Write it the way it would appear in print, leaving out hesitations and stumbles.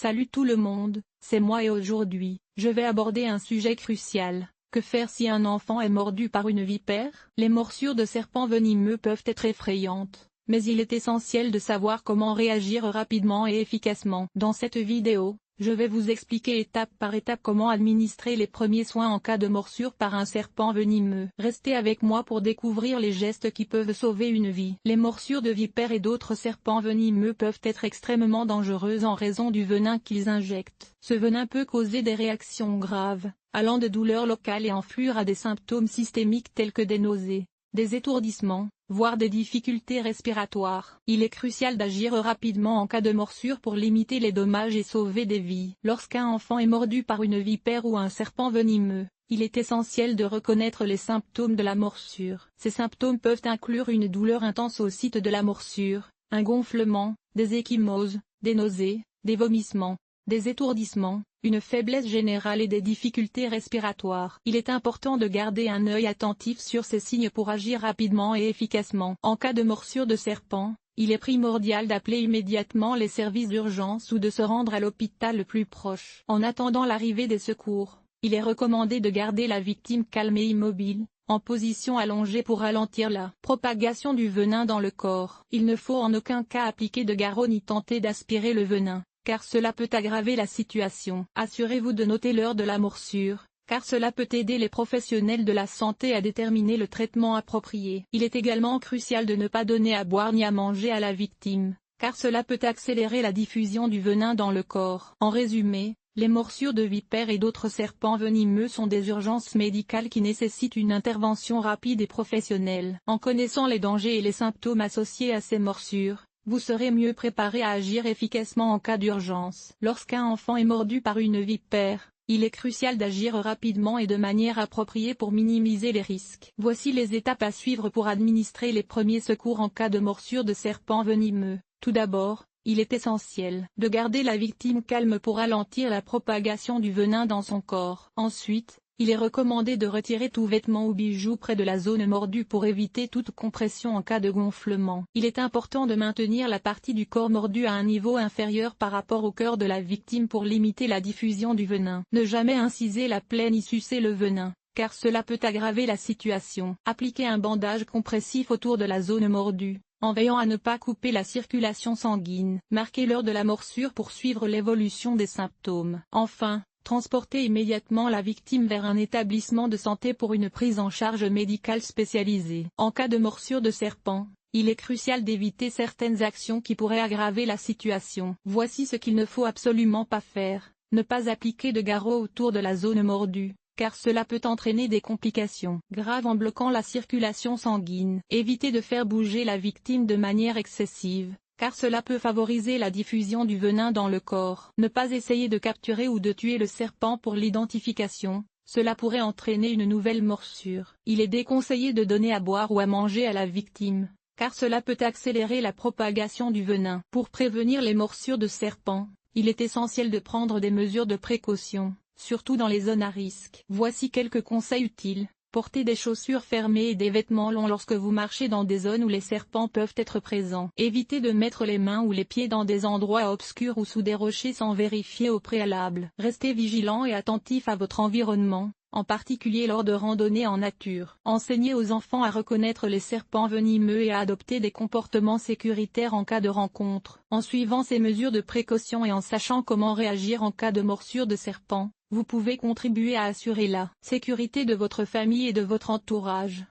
Salut tout le monde, c'est moi et aujourd'hui, je vais aborder un sujet crucial. Que faire si un enfant est mordu par une vipère? Les morsures de serpents venimeux peuvent être effrayantes, mais il est essentiel de savoir comment réagir rapidement et efficacement. Dans cette vidéo, je vais vous expliquer étape par étape comment administrer les premiers soins en cas de morsure par un serpent venimeux. Restez avec moi pour découvrir les gestes qui peuvent sauver une vie. Les morsures de vipères et d'autres serpents venimeux peuvent être extrêmement dangereuses en raison du venin qu'ils injectent. Ce venin peut causer des réactions graves, allant de douleurs locales et enfluer à des symptômes systémiques tels que des nausées, des étourdissements, voire des difficultés respiratoires. Il est crucial d'agir rapidement en cas de morsure pour limiter les dommages et sauver des vies. Lorsqu'un enfant est mordu par une vipère ou un serpent venimeux, il est essentiel de reconnaître les symptômes de la morsure. Ces symptômes peuvent inclure une douleur intense au site de la morsure, un gonflement, des ecchymoses, des nausées, des vomissements, des étourdissements, une faiblesse générale et des difficultés respiratoires. Il est important de garder un œil attentif sur ces signes pour agir rapidement et efficacement. En cas de morsure de serpent, il est primordial d'appeler immédiatement les services d'urgence ou de se rendre à l'hôpital le plus proche. En attendant l'arrivée des secours, il est recommandé de garder la victime calme et immobile, en position allongée pour ralentir la propagation du venin dans le corps. Il ne faut en aucun cas appliquer de garrot ni tenter d'aspirer le venin, car cela peut aggraver la situation. Assurez-vous de noter l'heure de la morsure, car cela peut aider les professionnels de la santé à déterminer le traitement approprié. Il est également crucial de ne pas donner à boire ni à manger à la victime, car cela peut accélérer la diffusion du venin dans le corps. En résumé, les morsures de vipères et d'autres serpents venimeux sont des urgences médicales qui nécessitent une intervention rapide et professionnelle. En connaissant les dangers et les symptômes associés à ces morsures, vous serez mieux préparé à agir efficacement en cas d'urgence. Lorsqu'un enfant est mordu par une vipère, il est crucial d'agir rapidement et de manière appropriée pour minimiser les risques. Voici les étapes à suivre pour administrer les premiers secours en cas de morsure de serpent venimeux. Tout d'abord, il est essentiel de garder la victime calme pour ralentir la propagation du venin dans son corps. Ensuite, il est recommandé de retirer tout vêtement ou bijou près de la zone mordue pour éviter toute compression en cas de gonflement. Il est important de maintenir la partie du corps mordu à un niveau inférieur par rapport au cœur de la victime pour limiter la diffusion du venin. Ne jamais inciser la plaie ni sucer le venin, car cela peut aggraver la situation. Appliquez un bandage compressif autour de la zone mordue, en veillant à ne pas couper la circulation sanguine. Marquez l'heure de la morsure pour suivre l'évolution des symptômes. Enfin, transportez immédiatement la victime vers un établissement de santé pour une prise en charge médicale spécialisée. En cas de morsure de serpent, il est crucial d'éviter certaines actions qui pourraient aggraver la situation. Voici ce qu'il ne faut absolument pas faire. Ne pas appliquer de garrot autour de la zone mordue, car cela peut entraîner des complications graves en bloquant la circulation sanguine. Évitez de faire bouger la victime de manière excessive, car cela peut favoriser la diffusion du venin dans le corps. Ne pas essayer de capturer ou de tuer le serpent pour l'identification, cela pourrait entraîner une nouvelle morsure. Il est déconseillé de donner à boire ou à manger à la victime, car cela peut accélérer la propagation du venin. Pour prévenir les morsures de serpent, il est essentiel de prendre des mesures de précaution, surtout dans les zones à risque. Voici quelques conseils utiles. Portez des chaussures fermées et des vêtements longs lorsque vous marchez dans des zones où les serpents peuvent être présents. Évitez de mettre les mains ou les pieds dans des endroits obscurs ou sous des rochers sans vérifier au préalable. Restez vigilant et attentif à votre environnement, en particulier lors de randonnées en nature. Enseignez aux enfants à reconnaître les serpents venimeux et à adopter des comportements sécuritaires en cas de rencontre. En suivant ces mesures de précaution et en sachant comment réagir en cas de morsure de serpent, vous pouvez contribuer à assurer la sécurité de votre famille et de votre entourage.